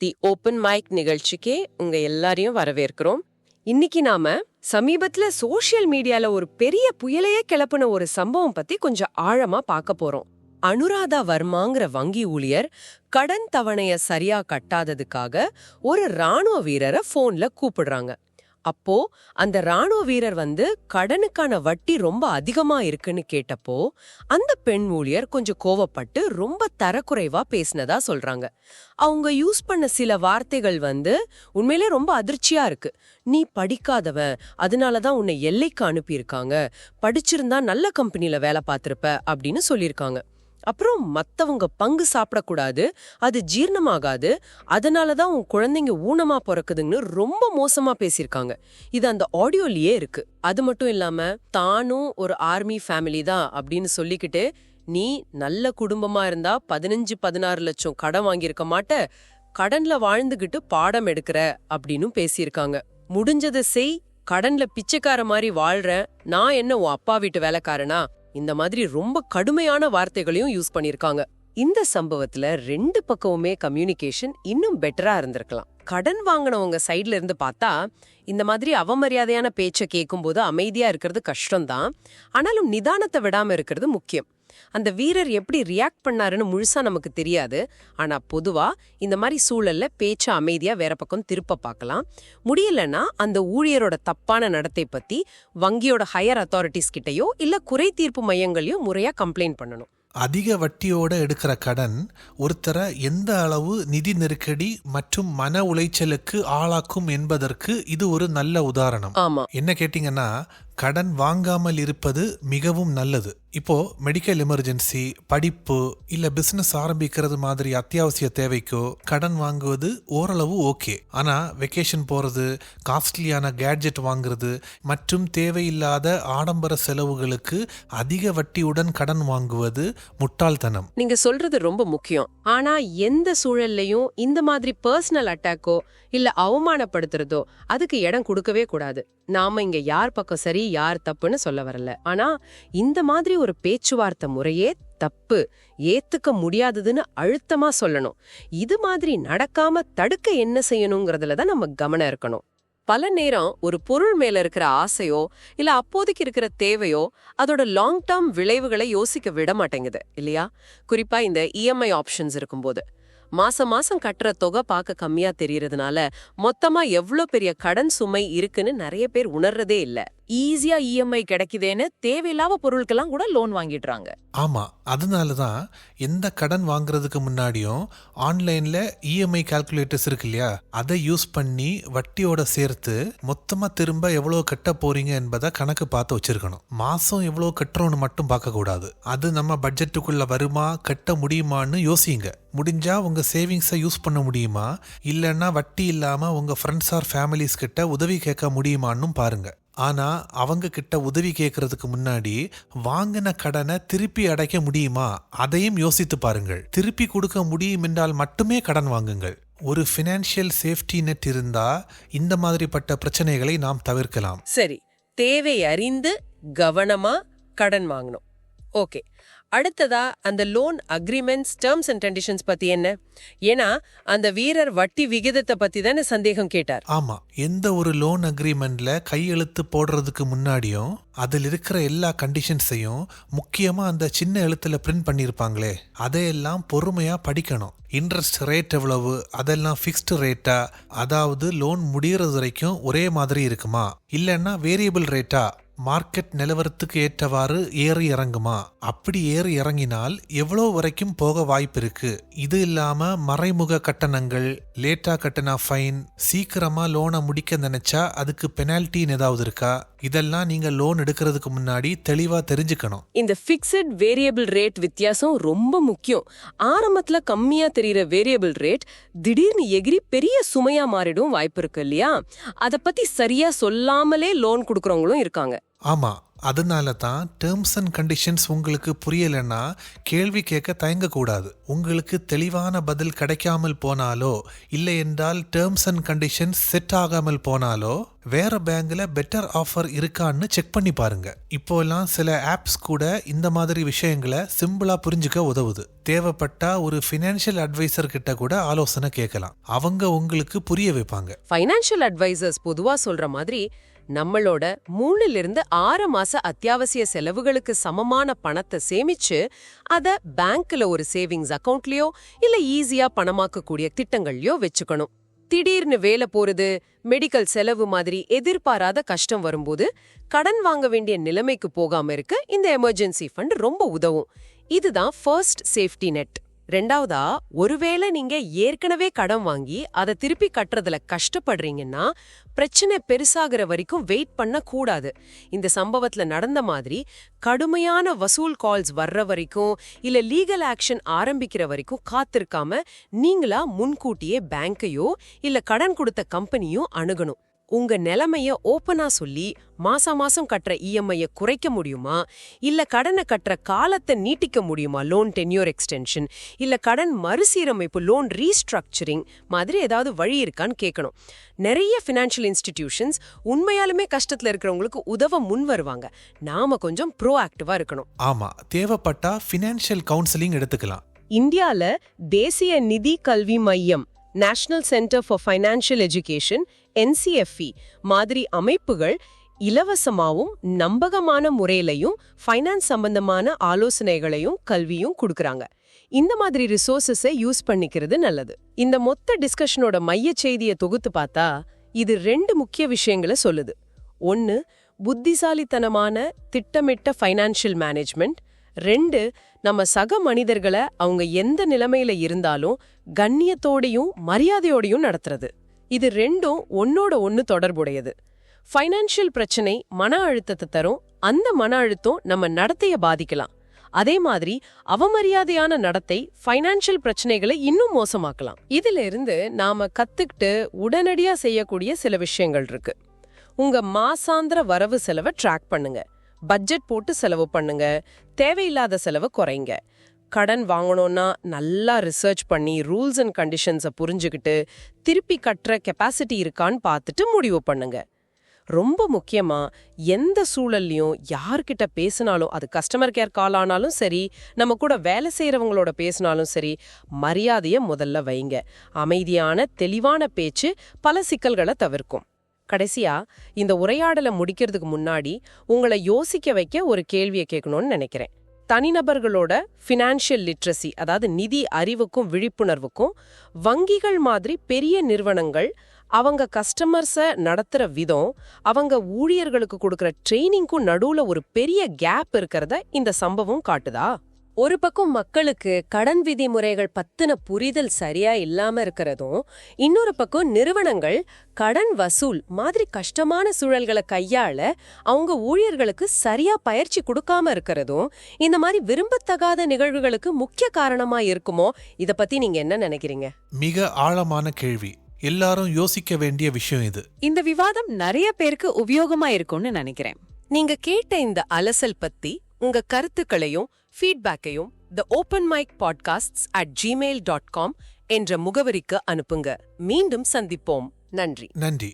தி open mic நிகழ்ச்சிக்கே உங்க எல்லாரையும் வரவேற்கிறோம். இன்னைக்கு நாம சமீபத்துல சோஷியல் மீடியால ஒரு பெரிய புயலையே கிளப்பின ஒரு சம்பவம் பத்தி கொஞ்சம் ஆழமா பார்க்க போறோம். அனுராதா வர்மாங்கிற வங்கி ஊழியர் கடன் தவணைய சரியா கட்டாததுக்காக ஒரு ராணுவ வீரரை போன்ல கூப்பிடுறாங்க. அப்போ அந்த ராணுவ வீரர் கடனுக்கான வட்டி ரொம்ப அதிகமா இருக்குன்னு கேட்டப்போ அந்த பெண் ஊழியர் கொஞ்சம் கோவப்பட்டு ரொம்ப தரக்குறைவா பேசினதா சொல்றாங்க. அவங்க யூஸ் பண்ண சில வார்த்தைகள் உண்மையிலே ரொம்ப அதிர்ச்சியா இருக்கு. நீ படிக்காதவன், அதனாலதான் உன்னை எல்லைக்கு அனுப்பியிருக்காங்க, படிச்சிருந்தா நல்ல கம்பெனில வேலை பார்த்திருப்ப அப்படின்னு சொல்லியிருக்காங்க. அப்புறம் மத்தவங்க பங்கு சாப்பிடக்கூடாது, அது ஜீரணமாகாது, அதனாலதான் உன் குழந்தைங்க ஊனமா பிறக்குதுன்னு ரொம்ப மோசமா பேசியிருக்காங்க. இது அந்த ஆடியோலயே இருக்கு. அது மட்டும் இல்லாம தானும் ஒரு ஆர்மி ஃபேமிலி தான் அப்படின்னு சொல்லிக்கிட்டு, நீ நல்ல குடும்பமா இருந்தா 15-16 லட்சம் கடன் வாங்கியிருக்க மாட்ட, கடன்ல வாழ்ந்துகிட்டு பாடம் எடுக்கிற அப்படின்னு பேசியிருக்காங்க. முடிஞ்சதை செய், கடன்ல பிச்சைக்கார மாதிரி வாழ்றேன், நான் என்ன உன் அப்பா வீட்டு வேலைக்காரனா, இந்த மாதிரி ரொம்ப கடுமையான வார்த்தைகளையும் யூஸ் பண்ணிருக்காங்க. இந்த சம்பவத்துல ரெண்டு பக்கமுமே கம்யூனிகேஷன் இன்னும் பெட்டரா இருந்திருக்கலாம். கடன் வாங்கினவங்க சைட்ல இருந்து பார்த்தா இந்த மாதிரி அவமரியாதையான பேச்சை கேட்கும்போது அமைதியா இருக்கிறது கஷ்டம்தான். ஆனாலும் நிதானத்தை விடாம இருக்கிறது முக்கியம். அந்த வீரர் எப்படி ரியாக்ட் பண்ணாருன்னு முழுசா நமக்கு தெரியாது. ஆனா பொதுவா இந்த மாதிரி சூழல்ல பேச்ச அமைதியா வேற பக்கம் திருப்ப பார்க்கலாம். முடியலன்னா அந்த ஊழியரோட தப்பான நடத்தை பத்தி வங்கியோட ஹையர் அத்தாரிட்டிஸ் கிட்டயோ இல்ல குறை தீர்ப்பு மையங்களையோ முறையா கம்ப்ளைண்ட் பண்ணணும். அதிக வட்டியோட எடுக்கிற கடன் ஒருத்தரை எந்த அளவு நிதி நெருக்கடி மற்றும் மன உளைச்சலுக்கு ஆளாக்கும் என்பதற்கு இது ஒரு நல்ல உதாரணம். என்ன கேட்டீங்கன்னா, கடன் வாங்காமல் இருப்பது மிகவும் நல்லது. இப்போ மெடிக்கல் எமர்ஜென்சி, படிப்பு இல்ல பிசினஸ் ஆரம்பிக்கிறது மாதிரி அத்தியாவசிய தேவைக்கோ கடன் வாங்குவது ஓரளவு ஓகே. ஆனா வெக்கேஷன் போறது, காஸ்ட்லியான கேட்ஜெட் வாங்குறது மற்றும் தேவையில்லாத ஆடம்பர செலவுகளுக்கு அதிக வட்டியுடன் கடன் வாங்குவது முட்டாள்தனம். நீங்க சொல்றது ரொம்ப முக்கியம். ஆனா எந்த சூழல்லையும் இந்த மாதிரி பர்சனல் அட்டாக்கோ இல்ல அவமானப்படுத்துறதோ அதுக்கு இடம் கொடுக்கவே கூடாது. நாம இங்க யார் பக்கம் சரி யார் தப்புன்னு சொல்ல வரல. ஆனா இந்த மாதிரி ஒரு பேச்சுவார்த்தை முறையே தப்பு, ஏத்துக்க முடியாததுன்னு அழுத்தமா சொல்லணும். இது மாதிரி நடக்காம தடுக்க என்ன செய்யணுங்கிறதுலதான் நம்ம கவனம் இருக்கணும். பல நேரம் ஒரு பொருள் மேல இருக்கிற ஆசையோ இல்ல அப்போதைக்கு இருக்கிற தேவையோ அதோட லாங் டேர்ம் விளைவுகளை யோசிக்க விட மாட்டேங்குது இல்லையா? குறிப்பா இந்த இஎம்ஐ ஆப்ஷன்ஸ் இருக்கும்போது மாசம் மாசம் கட்டுற தொகை பார்க்க கம்மியா தெரியறதுனால மொத்தமா எவ்வளவு பெரிய கடன் சுமை இருக்குன்னு நிறைய பேர் உணர்றதே இல்ல. ஈஸியா இஎம்ஐ கிடைக்குதேன்னு தேவையில்லாத பொருட்கெல்லாம் கூட லோன் வாங்கிடுறாங்க. ஆமா, அதனாலதான் எந்த கடன் வாங்குறதுக்கு முன்னாடியும் ஆன்லைன்ல இஎம்ஐ கால்குலேட்டர்ஸ் இருக்கு இல்லையா, அதை யூஸ் பண்ணி வட்டியோட சேர்த்து மொத்தமா திரும்ப எவ்வளவு கட்ட போறீங்க என்பதை கணக்கு பார்த்து வச்சிருக்கணும். மாசம் எவ்வளவு கட்டுறோம்னு மட்டும் பார்க்க கூடாது. அது நம்ம பட்ஜெட்டுக்குள்ள வருமா, கட்ட முடியுமான்னு யோசிங்க. முடிஞ்சா உங்க சேவிங்ஸை யூஸ் பண்ண முடியுமா, இல்லைன்னா வட்டி இல்லாம உங்க ஃப்ரெண்ட்ஸ் ஆர் ஃபேமிலிஸ் கிட்ட உதவி கேட்க முடியுமான்னு பாருங்க. ஆனா அவங்க கிட்ட உதவி கேட்கறதுக்கு முன்னாடி வாங்கின கடனை திருப்பி அடைக்க முடியுமா அதையும் யோசித்து பாருங்கள். திருப்பி கொடுக்க முடியும் என்றால் மட்டுமே கடன் வாங்குங்கள். ஒரு ஃபினான்ஷியல் சேஃப்டி நெட் இருந்தா இந்த மாதிரிப்பட்ட பிரச்சனைகளை நாம் தவிர்க்கலாம். சரி, தேவை அறிந்து கவனமா கடன் வாங்கணும். ஓகே, அடுத்ததா அந்த loan agreements, terms and conditions பத்தி என்ன? ஏன்னா அந்த வீரர் வட்டி விகிதத்தை பத்தி தானே சந்தேகம் கேட்டார். ஆமா, எந்த ஒரு லோன் அக்ரிமெண்ட்ல கையெழுத்து போடுறதுக்கு முன்னாடியும் அதில் இருக்கிற எல்லா கண்டிஷன்ஸையும் முக்கியமா அந்த சின்ன எழுத்துல பிரிண்ட் பண்ணிருப்பாங்களே, அதையெல்லாம் பொறுமையா படிக்கணும். இன்ட்ரெஸ்ட் ரேட் எவ்வளவு, அதெல்லாம் ஃபிக்ஸ்டு ரேட்டா, அதாவது லோன் முடியறது வரைக்கும் ஒரே மாதிரி இருக்குமா, இல்லைன்னா வேரியபிள் ரேட்டா, மார்க்கெட் நிலவரத்துக்கு ஏற்றவாறு ஏறி இறங்குமா, அப்படி ஏறி இறங்கினால் எவ்வளோ வரைக்கும் போக வாய்ப்பு இருக்கு, இது இல்லாம மறைமுக கட்டணங்கள், லேட்டா கட்டணா ஃபைன், சீக்கிரமா லோனை முடிக்க நினைச்சா அதுக்கு பெனால்ட்டின்னு ஏதாவது இருக்கா, இதெல்லாம் நீங்க லோன் எடுக்கிறதுக்கு முன்னாடி தெளிவா தெரிஞ்சுக்கணும். இந்த பிக்ஸட் வேரியபிள் ரேட் வித்தியாசம் ரொம்ப முக்கியம். ஆரம்பத்துல கம்மியா தெரியுற வேரியபிள் ரேட் திடீர்னு எகிரி பெரிய சுமையா மாறிடும் வாய்ப்பு இருக்கு இல்லையா? அத பத்தி சரியா சொல்லாமலே லோன் கொடுக்கறவங்களும் இருக்காங்க. ஆமா, அதனால தான் டேர்ம்ஸ் அண்ட் கண்டிஷன்ஸ் உங்களுக்கு புரியலைன்னா கேள்வி கேட்க தயங்கக்கூடாது. உங்களுக்கு தெளிவான பதில் கிடைக்காமல் போனாலோ இல்லை என்றால் டேர்ம்ஸ் அண்ட் கண்டிஷன்ஸ் செட் ஆகாமல் போனாலோ வேற பேங்க்ல பெட்டர் ஆஃபர் இருக்கான்னு செக் பண்ணி பாருங்க. இப்போலாம் சில ஆப்ஸ் கூட இந்த மாதிரி விஷயங்களை சிம்பிளா புரிஞ்சுக்க உதவுது. தேவைப்பட்டா ஒரு ஃபினான்ஷியல் அட்வைசர் கிட்ட கூட ஆலோசனை கேட்கலாம். அவங்க உங்களுக்கு புரிய வைப்பாங்க. ஃபைனான்ஷியல் அட்வைசர்ஸ் பொதுவா சொல்ற மாதிரி நம்மளோட 3 to 6 மாச அத்தியாவசிய செலவுகளுக்கு சமமான பணத்தை சேமிச்சு அத பேங்க்ல ஒரு சேவிங்ஸ் அக்கவுண்ட்லயோ இல்ல ஈஸியா பணமாக்கக்கூடிய திட்டங்கள்லயோ வச்சுக்கணும். திடீர்னு வேலை போறது, மெடிக்கல் செலவு மாதிரி எதிர்பாராத கஷ்டம் வரும்போது கடன் வாங்க வேண்டிய நிலைமைக்கு போகாம இருக்க இந்த எமர்ஜென்சி ஃபண்ட் ரொம்ப உதவும். இதுதான் ஃபர்ஸ்ட் சேஃப்டி நெட். ரெண்டாவதா, ஒருவேளை நீங்க ஏற்கனவே கடன் வாங்கி அதை திருப்பி கட்டுறதுல கஷ்டப்படுறீங்கன்னா பிரச்சனை பெருசாகிற வரைக்கும் வெயிட் பண்ண கூடாது. இந்த சம்பவத்துல நடந்த மாதிரி கடுமையான வசூல் கால்ஸ் வர்ற வரைக்கும் இல்ல லீகல் ஆக்ஷன் ஆரம்பிக்கிற வரைக்கும் காத்திருக்காம நீங்களா முன்கூட்டியே பேங்கையோ இல்ல கடன் கொடுத்த கம்பெனியோ அணுகணும். உங்க நிலைமைய ஓப்பனா சொல்லி மாசம் கட்டுற இஎம்ஐய குறைக்க முடியுமா, இல்ல கடனை கட்டுற காலத்தை நீட்டிக்க முடியுமா, லோன் டென்யூர் எக்ஸ்டென்ஷன் இல்ல கடன் மறுசீரமைப்பு லோன் ரீஸ்ட்ரக்சரிங் மாதிரி ஏதாவது வழி இருக்கான்னு கேட்கணும். நிறைய ஃபினான்ஷியல் இன்ஸ்டிடியூஷன்ஸ் உண்மையாலுமே கஷ்டத்துல இருக்கிறவங்களுக்கு உதவ முன் வருவாங்க. நாம கொஞ்சம் ப்ரோஆக்டிவா இருக்கணும். ஆமா, தேவைப்பட்டா ஃபினான்ஷியல் கவுன்சிலிங் எடுத்துக்கலாம். இந்தியால தேசிய நிதி கல்வி மையம், national centre for financial education, NCFE மாதிரி அமைப்புகள் இலவசமாவும் நம்பகமான முறையிலையும் ஃபைனான்ஸ் சம்பந்தமான ஆலோசனைகளையும் கல்வியும் கொடுக்கறாங்க. இந்த மாதிரி ரிசோர்சஸை யூஸ் பண்ணிக்கிறது நல்லது. இந்த மொத்த டிஸ்கஷனோட மைய செய்தியை தொகுத்து பார்த்தா இது 2 முக்கிய விஷயங்களை சொல்லுது. 1, புத்திசாலித்தனமான திட்டமிட்ட ஃபைனான்ஷியல் மேனேஜ்மெண்ட். 2, நம்ம சக மனிதர்களை அவங்க எந்த நிலைமையில இருந்தாலும் கண்ணியத்தோடையும் மரியாதையோடையும் நடத்துறது. இது 2ம் ஒன்னோட ஒன்னு தொடர்புடையது. ஃபைனான்ஷியல் பிரச்சனை மன அழுத்தத்தை தரும். அந்த மன அழுத்தம் நம்ம நடத்தைய பாதிக்கலாம். அதே மாதிரி அவமரியாதையான நடத்தை ஃபைனான்ஷியல் பிரச்சனைகளை இன்னும் மோசமாக்கலாம். இதுல இருந்து நாம கத்துக்கிட்டு உடனடியா செய்யக்கூடிய சில விஷயங்கள் இருக்கு. உங்க மாசாந்திர வரவு செலவை ட்ராக் பண்ணுங்க. பட்ஜெட் போட்டு செலவு பண்ணுங்க. தேவையில்லாத செலவு குறைங்க. கடன் வாங்கணும்னா நல்லா ரிசர்ச் பண்ணி ரூல்ஸ் அண்ட் கண்டிஷன்ஸை புரிஞ்சுக்கிட்டு திருப்பி கட்டுற கெப்பாசிட்டி இருக்கான்னு பார்த்துட்டு முடிவு பண்ணுங்க. ரொம்ப முக்கியமா எந்த சூழல்லையும் யார்கிட்ட பேசினாலும், அது கஸ்டமர் கேர் கால் ஆனாலும் சரி, நம்ம கூட வேலை செய்யறவங்களோட பேசினாலும் சரி, மரியாதையை முதல்ல வைங்க. அமைதியான தெளிவான பேச்சு பல சிக்கல்களை தவிர்க்கும். கடைசியா இந்த உரையாடலை முடிக்கிறதுக்கு முன்னாடி உங்களை யோசிக்க வைக்க ஒரு கேள்வியை கேட்கணும்னு நினைக்கிறேன். தனிநபர்களோட ஃபினான்ஷியல் லிட்ரஸி, அதாவது நிதி அறிவுக்கும் விழிப்புணர்வுக்கும் வங்கிகள் மாதிரி பெரிய நிறுவனங்கள் அவங்க கஸ்டமர்ஸை நடத்துற விதம், அவங்க ஊழியர்களுக்கு கொடுக்கற ட்ரெயினிங்க்கும் நடுவுல ஒரு பெரிய கேப் இருக்கிறத இந்த சம்பவம் காட்டுதா? ஒரு பக்கம் மக்களுக்கு கடன் விதிமுறைகள் பத்தின புரிதல் சரியா இல்லாம இருக்கிறதும், இன்னொரு பக்கம் நிறுவனங்கள் கடன் வசூல் மாதிரி கஷ்டமான சூழல்களை கையாள அவங்க ஊழியர்களுக்கு சரியா பயிற்சி கொடுக்காம இருக்கிறதும் இந்த மாதிரி விரும்பத்தகாத நிகழ்வுகளுக்கு முக்கிய காரணமா இருக்குமோ? இத பத்தி நீங்க என்ன நினைக்கிறீங்க? மிக ஆழமான கேள்வி. எல்லாரும் யோசிக்க வேண்டிய விஷயம் இது. இந்த விவாதம் நிறைய பேருக்கு உபயோகமா இருக்கும்னு நினைக்கிறேன். நீங்க கேட்ட இந்த அலசல் பத்தி உங்க கருத்துக்களையும் ஃபீட்பேக்கையும் theopenmicpodcasts@gmail.com என்ற முகவரிக்கு அனுப்புங்க. மீண்டும் சந்திப்போம். நன்றி. நன்றி.